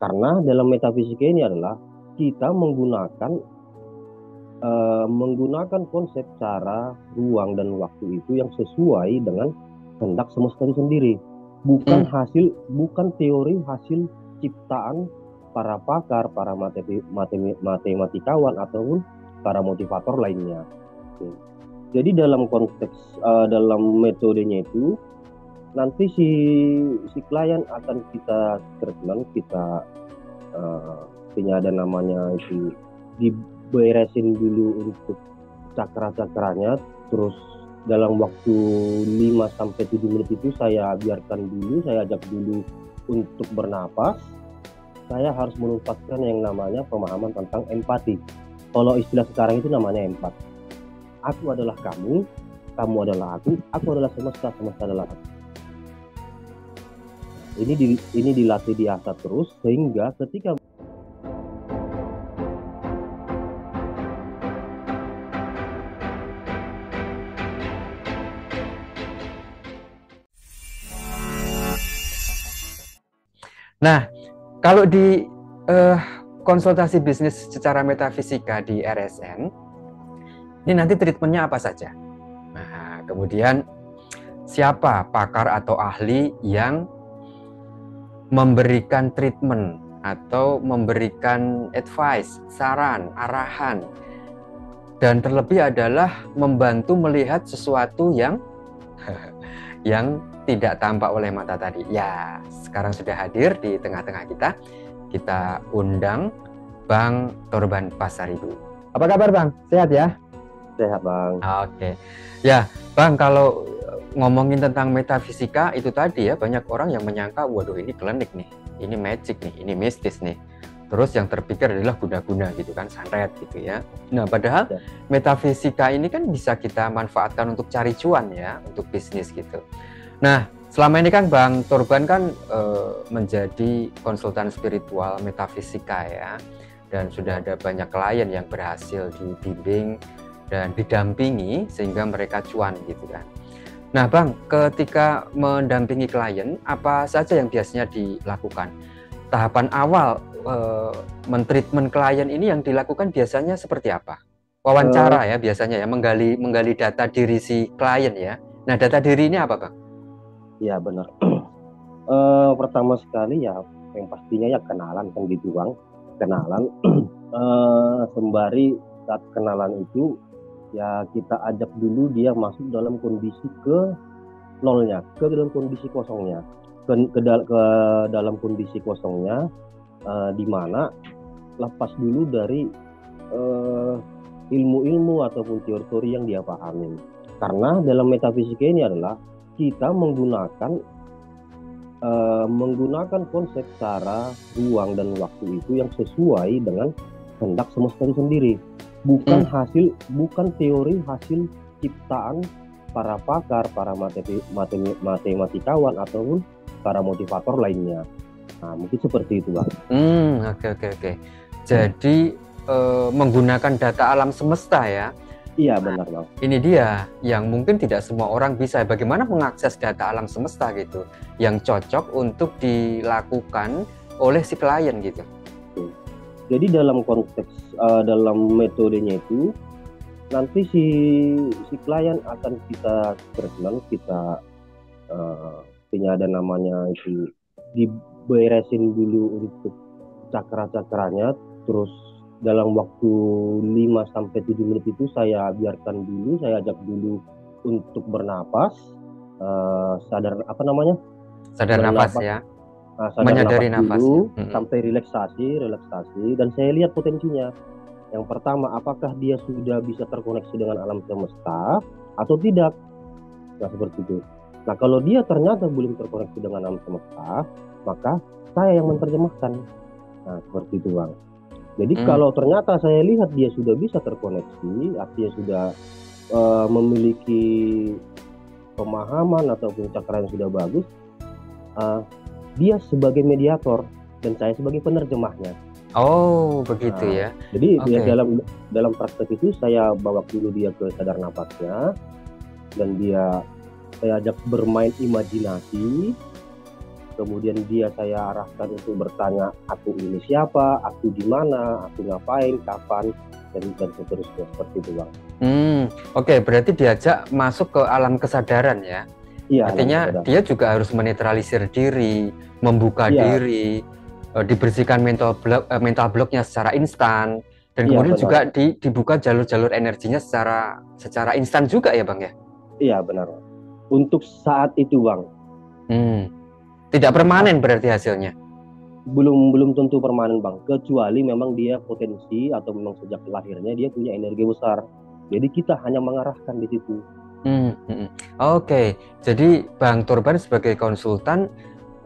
Karena dalam metafisika ini adalah kita menggunakan konsep cara, ruang, dan waktu itu yang sesuai dengan kehendak semesta itu sendiri. Bukan teori hasil ciptaan para pakar, para matematikawan ataupun para motivator lainnya. Jadi dalam konteks dalam metodenya itu nanti si klien akan kita treatment, kita punya ada namanya itu diberesin dulu untuk cakra-cakranya, terus dalam waktu 5-7 menit itu saya biarkan dulu, saya ajak dulu untuk bernapas. Saya harus menempatkan yang namanya pemahaman tentang empati. Kalau istilah sekarang itu namanya empat. Aku adalah kamu, kamu adalah aku adalah semesta, semesta adalah aku. Ini dilatih diasah terus sehingga ketika Nah, kalau di konsultasi bisnis secara metafisika di RSN, ini nanti treatmentnya apa saja? Nah, kemudian siapa pakar atau ahli yang memberikan treatment atau memberikan advice, saran, arahan, dan terlebih adalah membantu melihat sesuatu yang tidak tampak oleh mata tadi. Ya, sekarang sudah hadir di tengah-tengah kita. Kita undang Bang Torban Pasaribu. Apa kabar Bang? Sehat ya? Sehat Bang. Oke. Ya, Bang, kalau ngomongin tentang metafisika itu tadi ya, banyak orang yang menyangka, waduh ini klinik nih, ini magic nih, ini mistis nih. Terus yang terpikir adalah guna-guna gitu kan, santet gitu ya. Nah, padahal metafisika ini kan bisa kita manfaatkan untuk cari cuan ya, untuk bisnis gitu. Nah, selama ini kan Bang Torban kan menjadi konsultan spiritual metafisika ya, dan sudah ada banyak klien yang berhasil dibimbing dan didampingi sehingga mereka cuan gitu kan. Nah Bang, ketika mendampingi klien, apa saja yang biasanya dilakukan? Tahapan awal mentreatment klien ini yang dilakukan biasanya seperti apa? Wawancara ya biasanya ya, menggali data diri si klien ya. Nah, data diri ini apa Bang? Ya benar. Pertama sekali ya yang pastinya ya kenalan kan gitu Bang. Kenalan sembari saat kenalan itu ya kita ajak dulu dia masuk dalam kondisi ke nolnya, ke dalam kondisi kosongnya, ke dalam kondisi kosongnya, di mana lepas dulu dari ilmu-ilmu ataupun teori-teori yang dia pahamin. Karena dalam metafisika ini adalah kita menggunakan konsep cara, ruang, dan waktu itu yang sesuai dengan kehendak semesta itu sendiri. Bukan teori hasil ciptaan para pakar, para matematikawan ataupun para motivator lainnya. Nah, mungkin seperti itu Bang. Oke. Jadi menggunakan data alam semesta ya. Iya benar Bang. Ini dia yang mungkin tidak semua orang bisa. Bagaimana mengakses data alam semesta gitu, yang cocok untuk dilakukan oleh si klien gitu. Jadi dalam konteks dalam metodenya itu nanti si klien akan kita treatment, kita punya ada namanya itu diberesin dulu untuk cakra-cakranya, terus dalam waktu 5-7 menit itu saya biarkan dulu, saya ajak dulu untuk bernapas, sadar nafas ya. Menyadari nafas dulu sampai relaksasi, dan saya lihat potensinya. Yang pertama, apakah dia sudah bisa terkoneksi dengan alam semesta atau tidak? Nah seperti itu. Nah kalau dia ternyata belum terkoneksi dengan alam semesta, maka saya yang menerjemahkan. Nah seperti itu Bang. Jadi kalau ternyata saya lihat dia sudah bisa terkoneksi, artinya sudah memiliki pemahaman ataupun cakra yang sudah bagus, dia sebagai mediator dan saya sebagai penerjemahnya. Oh begitu ya. Jadi dia dalam praktek itu saya bawa dulu dia ke sadar nafasnya, dan saya ajak bermain imajinasi, kemudian dia saya arahkan untuk bertanya, aku ini siapa, aku di mana, aku ngapain, kapan, dan seterusnya, seperti itu Bang. Oke, berarti diajak masuk ke alam kesadaran ya. Iya, Artinya dia juga harus menetralisir diri, membuka diri, dibersihkan mental blocknya secara instan, dan kemudian juga dibuka jalur-jalur energinya secara instan juga ya Bang ya? Iya benar. Untuk saat itu Bang. Tidak permanen berarti hasilnya? Belum tentu permanen Bang, kecuali memang dia potensi atau memang sejak lahirnya dia punya energi besar. Jadi kita hanya mengarahkan di situ. Oke, jadi Bang Torban sebagai konsultan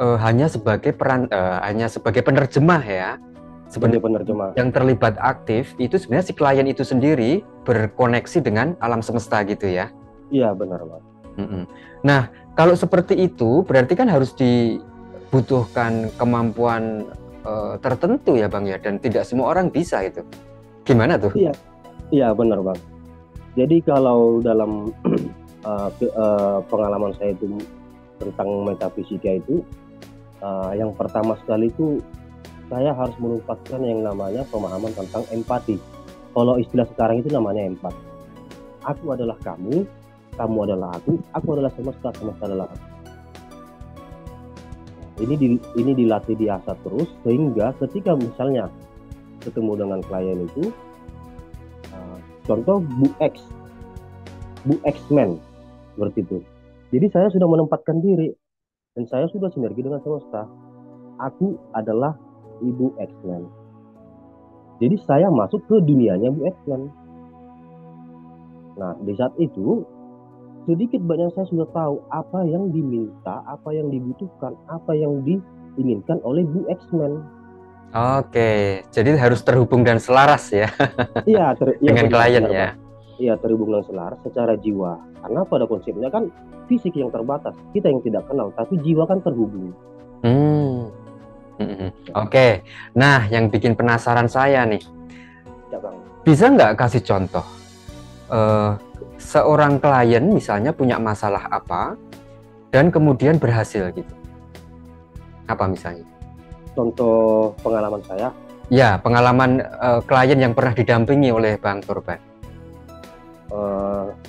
hanya sebagai penerjemah ya. Sebagai penerjemah. Yang terlibat aktif itu sebenarnya si klien itu sendiri berkoneksi dengan alam semesta gitu ya? Iya benar Bang. Nah, kalau seperti itu berarti kan harus dibutuhkan kemampuan tertentu ya Bang ya, dan tidak semua orang bisa itu. Gimana tuh? Iya benar Bang. Jadi kalau dalam pengalaman saya itu tentang metafisika itu, yang pertama sekali itu saya harus menempatkan yang namanya pemahaman tentang empati. Kalau istilah sekarang itu namanya empat. Aku adalah kamu adalah aku adalah semesta adalah aku. Ini dilatih diasah terus sehingga ketika misalnya ketemu dengan klien itu, contoh Bu X-Men seperti itu. Jadi saya sudah menempatkan diri dan saya sudah sinergi dengan semesta. Aku adalah Ibu X-Men. Jadi saya masuk ke dunianya Bu X-Men. Nah, di saat itu sedikit banyak saya sudah tahu apa yang diminta, apa yang dibutuhkan, apa yang diinginkan oleh Bu X-Men. Oke, jadi harus terhubung dan selaras ya. Iya, dengan klien ya. Iya, terhubung dan selaras secara jiwa. Karena pada konsepnya kan fisik yang terbatas, kita yang tidak kenal, tapi jiwa kan terhubung. Oke, nah yang bikin penasaran saya nih, ya, Bang. Bisa nggak kasih contoh seorang klien misalnya punya masalah apa dan kemudian berhasil gitu? Apa misalnya? Contoh pengalaman saya? Ya, pengalaman klien yang pernah didampingi oleh Bang Torban.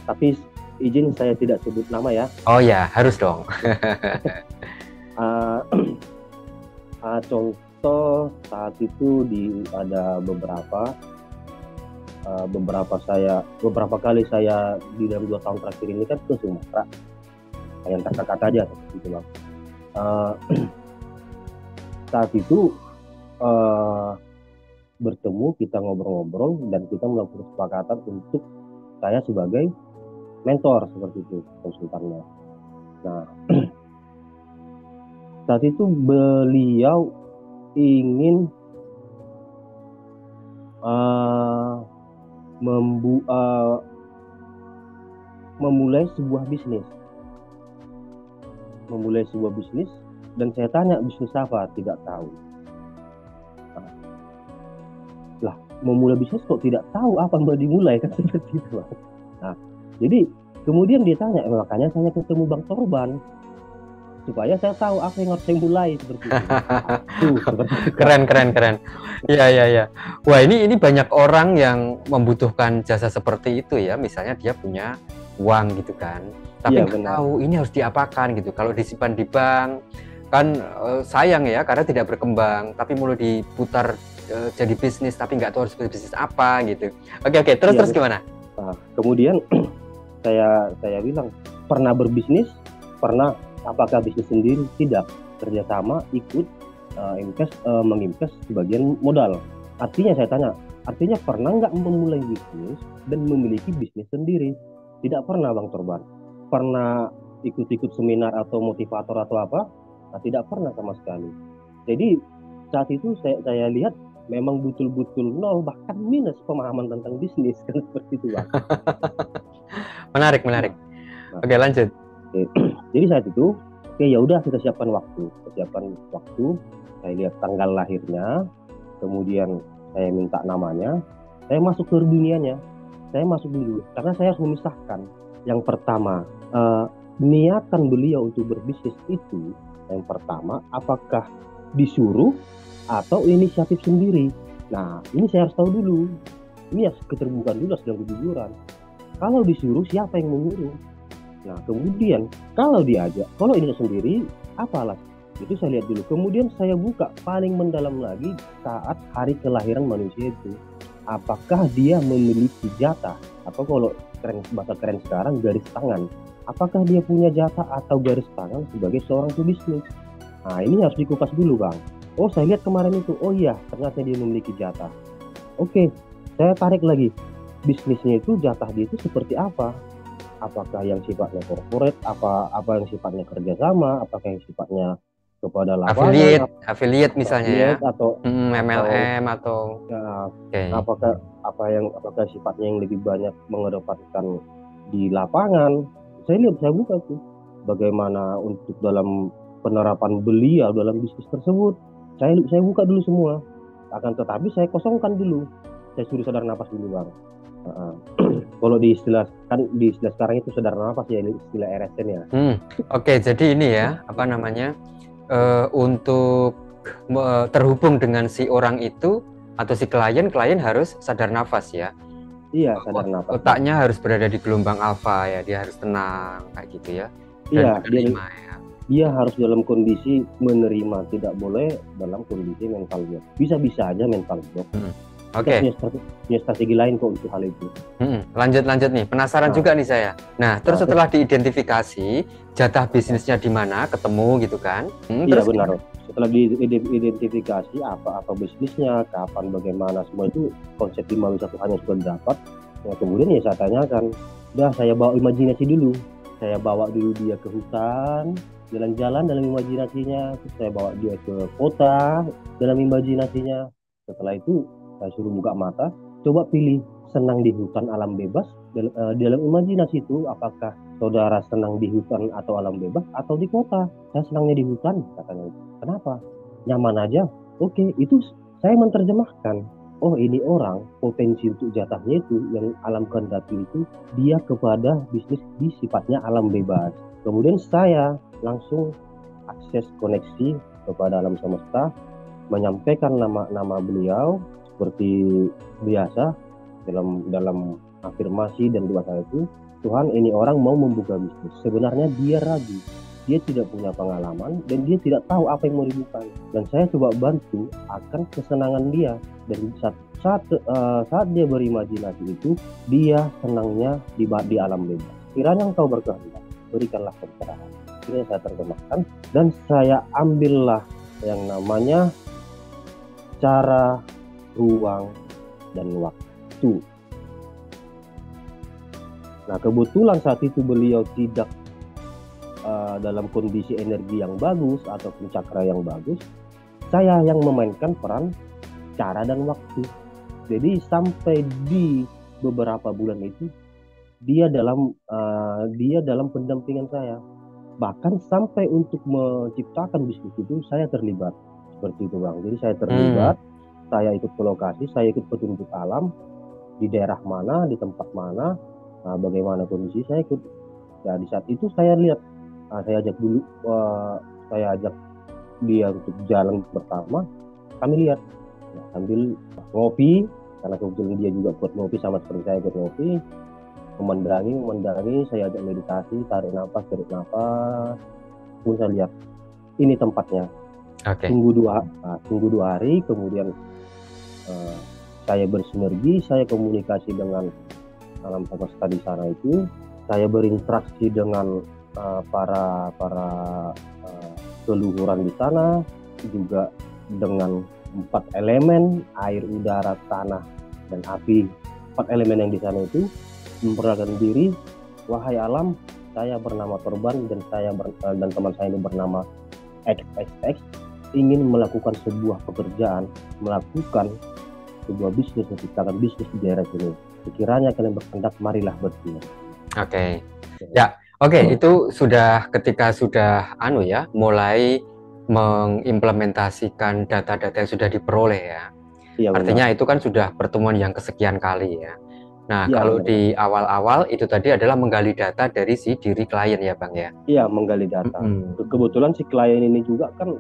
Tapi izin saya tidak sebut nama ya. Oh ya, harus dong. Contoh saat itu ada beberapa kali saya di dalam 2 tahun terakhir ini kan ke Sumatera, yang kata-kata aja gitu Bang. Saat itu bertemu, kita ngobrol-ngobrol dan kita melakukan kesepakatan untuk saya sebagai mentor seperti itu, konsultannya. Nah, saat itu beliau ingin memulai sebuah bisnis. Dan saya tanya bisnis apa, tidak tahu. Lah, memulai bisnis kok tidak tahu apa mau dimulai, kan seperti itu. Nah, jadi kemudian dia tanya, makanya saya ketemu Bang Torban supaya saya tahu apa yang harus saya mulai seperti itu. Keren. Iya. Wah, ini banyak orang yang membutuhkan jasa seperti itu ya. Misalnya dia punya uang gitu kan, tapi nggak tahu ini harus diapakan gitu. Kalau disimpan di bank kan sayang ya, karena tidak berkembang. Tapi mulai diputar jadi bisnis, tapi nggak tahu harus bisnis apa gitu. Oke. Terus gimana? Nah, kemudian saya bilang, pernah berbisnis? Pernah. Apakah bisnis sendiri? Tidak. Kerjasama, ikut menginvest sebagian modal. Artinya saya tanya, pernah nggak memulai bisnis dan memiliki bisnis sendiri? Tidak pernah Bang Torban. Pernah ikut-ikut seminar atau motivator atau apa? Nah, tidak pernah sama sekali. Jadi saat itu saya lihat memang betul-betul nol, bahkan minus pemahaman tentang bisnis, kan seperti itu Bang. Menarik. Nah, oke, lanjut. Jadi saat itu, ya udah kita siapkan waktu. Saya lihat tanggal lahirnya, kemudian saya minta namanya, saya masuk ke dunianya. Saya masuk dulu, karena saya harus memisahkan. Yang pertama, niatan beliau untuk berbisnis itu Yang pertama, apakah disuruh atau inisiatif sendiri? Nah, ini saya harus tahu dulu. Ini harus keterbukaan dulu, harus dalam kejujuran. Kalau disuruh, siapa yang menyuruh? Nah, kemudian kalau diajak, kalau ini sendiri, apalah? Itu saya lihat dulu. Kemudian saya buka paling mendalam lagi saat hari kelahiran manusia itu. Apakah dia memiliki jatah? Atau kalau bahasa keren sekarang, garis tangan. Apakah dia punya jatah atau garis tangan sebagai seorang pebisnis? Nah, ini harus dikupas dulu, Bang. Oh, saya lihat kemarin itu. Oh iya, ternyata dia memiliki jatah. Oke, saya tarik lagi. Bisnisnya itu, jatah dia itu seperti apa? Apakah yang sifatnya corporate, apa yang sifatnya kerjasama, apakah yang sifatnya kepada lapangan, affiliate misalnya ya, atau MLM atau ya, apakah sifatnya yang lebih banyak mengedepankan di lapangan. Saya buka tuh bagaimana untuk dalam penerapan beliau dalam bisnis tersebut. Saya buka dulu semua. Akan tetapi saya kosongkan dulu. Saya suruh sadar napas dulu, Bang. Kalau di istilah sekarang itu sadar napas ya, istilah RSN ya. Oke, jadi ini ya, apa namanya, untuk terhubung dengan si orang itu atau si klien harus sadar nafas ya. Iya, sadar nafas. Otaknya harus berada di gelombang alfa ya, dia harus tenang kayak gitu ya. Iya, dia harus dalam kondisi menerima, tidak boleh dalam kondisi mental block. Bisa-bisa aja mental block. Oke. Punya strategi lain kok untuk hal itu. Lanjut nih, penasaran juga nih saya. Nah, terus setelah diidentifikasi jatah bisnisnya di mana, ketemu gitu kan? Iya benar. Setelah diidentifikasi apa bisnisnya, kapan, bagaimana, semua itu konsep 5W1H yang sudah dapat. Nah, kemudian ya saya tanyakan, saya bawa imajinasi dulu. Saya bawa dulu dia ke hutan, jalan-jalan dalam imajinasinya. Terus saya bawa dia ke kota dalam imajinasinya. Setelah itu saya suruh buka mata, coba pilih senang di hutan alam bebas. Dalam imajinasi itu, apakah saudara senang di hutan atau alam bebas atau di kota? Saya senangnya di hutan, katanya. Kenapa? Nyaman aja. Oke, itu saya menerjemahkan. Oh, ini orang potensi untuk jatahnya itu yang alam kehendaki itu dia kepada bisnis di sifatnya alam bebas. Kemudian saya langsung akses koneksi kepada alam semesta, menyampaikan nama beliau seperti biasa dalam afirmasi dan doa saya itu, Tuhan, ini orang mau membuka bisnis. Sebenarnya dia ragu, dia tidak punya pengalaman dan dia tidak tahu apa yang mau dibuka. Dan saya coba bantu akan kesenangan dia. Dan saat dia berimajinasi itu, dia senangnya di alam bebas. Kiranya engkau berkehendak, berikanlah pencerahan. Ini saya terjemahkan dan saya ambillah yang namanya cara, ruang, dan waktu. Nah, kebetulan saat itu beliau tidak dalam kondisi energi yang bagus ataupun cakra yang bagus. Saya yang memainkan peran cara dan waktu. Jadi sampai di beberapa bulan itu dia dalam pendampingan saya. Bahkan sampai untuk menciptakan bisnis itu saya terlibat. Seperti itu, Bang. Jadi saya terlibat. Saya ikut ke lokasi, saya ikut petunjuk alam di daerah mana, di tempat mana, bagaimana kondisi, saya ikut. Nah, di saat itu saya lihat, saya ajak dia untuk jalan pertama. Kami lihat sambil ngopi, karena kebetulan dia juga buat ngopi sama seperti saya buat ngopi, memandangi, saya ajak meditasi, tarik nafas, pun saya lihat ini tempatnya. Tunggu dua hari, kemudian saya bersinergi, saya komunikasi dengan alam semesta di sana itu, saya berinteraksi dengan para leluhuran di sana, juga dengan 4 elemen, air, udara, tanah, dan api. 4 elemen yang di sana itu memperkenalkan diri, wahai alam, saya bernama Torban dan teman saya ini bernama XXX, ingin melakukan sebuah pekerjaan, melakukan sebuah bisnis, menciptakan bisnis di daerah sini. Sekiranya kalian berkehendak, marilah bersinar. Itu sudah ketika sudah mulai mengimplementasikan data-data yang sudah diperoleh ya. Iya, artinya benar. Itu kan sudah pertemuan yang kesekian kali ya. Nah, Iya, kalau benar. di awal-awal itu tadi adalah menggali data dari si diri klien ya Bang ya. Iya, menggali data. Kebetulan si klien ini juga kan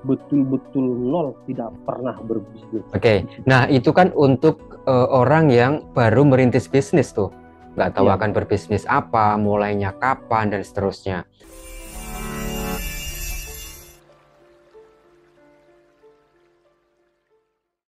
betul-betul nol, tidak pernah berbisnis. Oke. Nah itu kan untuk orang yang baru merintis bisnis tuh, nggak tahu Iya. akan berbisnis apa, mulainya kapan dan seterusnya.